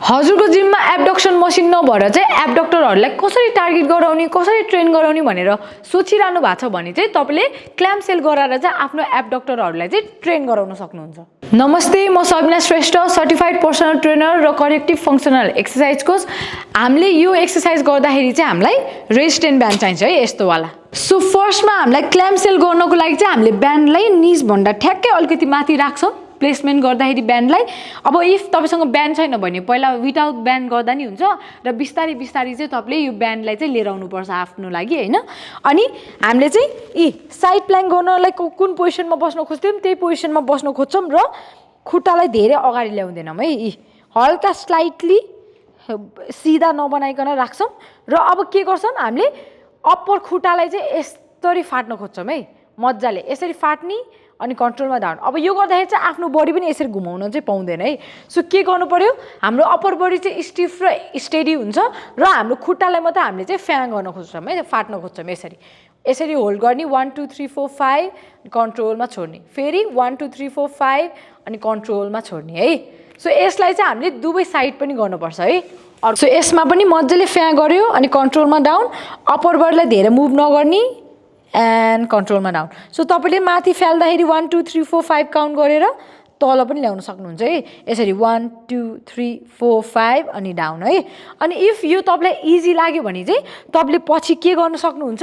हजुरको जिममा एब्डक्सन मसिन नभएर चाहिँ एब्डक्टरहरूलाई कसरी टार्गेट गराउने कसरी ट्रेन गराउने भनेर सोचिरहनु भएको छ भने चाहिँ तपाईँले क्ल्याम्प सेल गराएर चाहिँ आफ्नो एब्डक्टरहरूलाई चाहिँ ट्रेन गराउन सक्नुहुन्छ। नमस्ते, म Sabina Shrestha, certified personal trainer र करेक्टिभ फङ्सनल एक्सर्साइज कोच। हामीले यो एक्सर्साइज गर्दाखेरि चाहिँ हामीलाई रेजिस्टेन्ट ब्यान्ड चाहिन्छ है, यस्तोवाला। सो फर्स्टमा हामीलाई क्ल्याम्प सेल गर्नको लागि चाहिँ हामीले ब्यान्डलाई निजभन्दा ठ्याक्कै अलिकति माथि राख्छौँ प्लेसमेन्ट गर्दाखेरि ब्यान्डलाई। अब इफ तपाईँसँग ब्यान्ड छैन भने पहिला विदाउट ब्यान्ड गर्दा नि हुन्छ र बिस्तारै बिस्तारै चाहिँ तपाईँले यो ब्यान्डलाई चाहिँ लिएर आउनुपर्छ आफ्नो लागि होइन। अनि हामीले चाहिँ साइड प्ल्याङ्क गर्नलाई कुन पोजिसनमा बस्न खोज्थ्यौँ त्यही पोजिसनमा बस्न खोज्छौँ र खुट्टालाई धेरै अगाडि ल्याउँदैनौँ है। हल्का स्लाइटली सिधा नबनाइकन राख्छौँ र अब के गर्छौँ हामीले अप्पर खुट्टालाई चाहिँ यसरी फाट्न खोज्छौँ है, मजाले यसरी फाट्ने अनि कन्ट्रोलमा डाउन। अब यो गर्दाखेरि चाहिँ आफ्नो बडी पनि यसरी घुमाउन चाहिँ पाउँदैन है। सो के गर्नु पर्यो, हाम्रो अप्पर बडी चाहिँ स्टिफ र स्टेडी हुन्छ र हाम्रो खुट्टालाई मात्रै हामीले चाहिँ फ्याङ गर्न खोज्छौँ है, फाट्न खोज्छौँ। यसरी यसरी होल्ड गर्ने 1 2 3 4 5 कन्ट्रोलमा छोड्ने, फेरि 1 2 3 4 5 अनि कन्ट्रोलमा छोड्ने है। सो यसलाई चाहिँ हामीले दुवै साइड पनि गर्नुपर्छ है। सो यसमा पनि मजाले फ्याङ गऱ्यो अनि कन्ट्रोलमा डाउन, अप्पर बडीलाई धेरै मुभ नगर्ने एन्ड कन्ट्रोलमा डाउन। सो तपाईँले माथि फ्याल्दाखेरि 1 2 3 4 5 काउन्ट गरेर तल पनि ल्याउन सक्नुहुन्छ है। यसरी 1 2 3 4 5 अनि डाउन है। अनि इफ यो तपाईँलाई इजी लाग्यो भने चाहिँ तपाईँले पछि के गर्न सक्नुहुन्छ,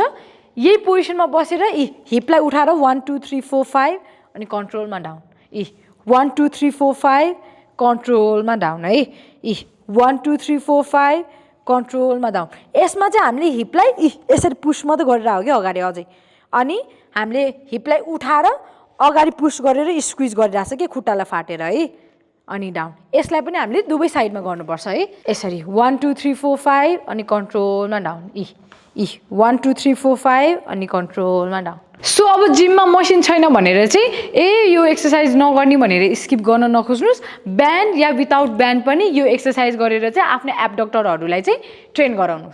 यही पोजिसनमा बसेर हिपलाई उठाएर 1 2 3 4 5 अनि कन्ट्रोलमा डाउन, 1 2 3 4 5 कन्ट्रोलमा डाउन है, 1 2 3 4 5 कन्ट्रोलमा डाउन। यसमा चाहिँ हामीले हिपलाई यसरी पुस मात्रै गरेर हो कि अगाडि अझै, अनि हामीले हिपलाई उठाएर अगाडि पुस गरेर स्क्विज गरिरहेछ कि खुट्टालाई फाटेर है, अनि डाउन। यसलाई पनि हामीले दुवै साइडमा गर्नुपर्छ है। यसरी 1 2 3 4 5 अनि कन्ट्रोलमा डाउन, 1 2 3 4 5 अनि कन्ट्रोलमा डाउन। सो अब जिममा मसिन छैन भनेर चाहिँ यो एक्सर्साइज नगर्ने भनेर स्किप गर्न नखोज्नुहोस्। ब्यान्ड या विदाउट ब्यान्ड पनि यो एक्सर्साइज गरेर चाहिँ आफ्नो एब्डक्टरहरूलाई चाहिँ ट्रेन गराउनुहोस्।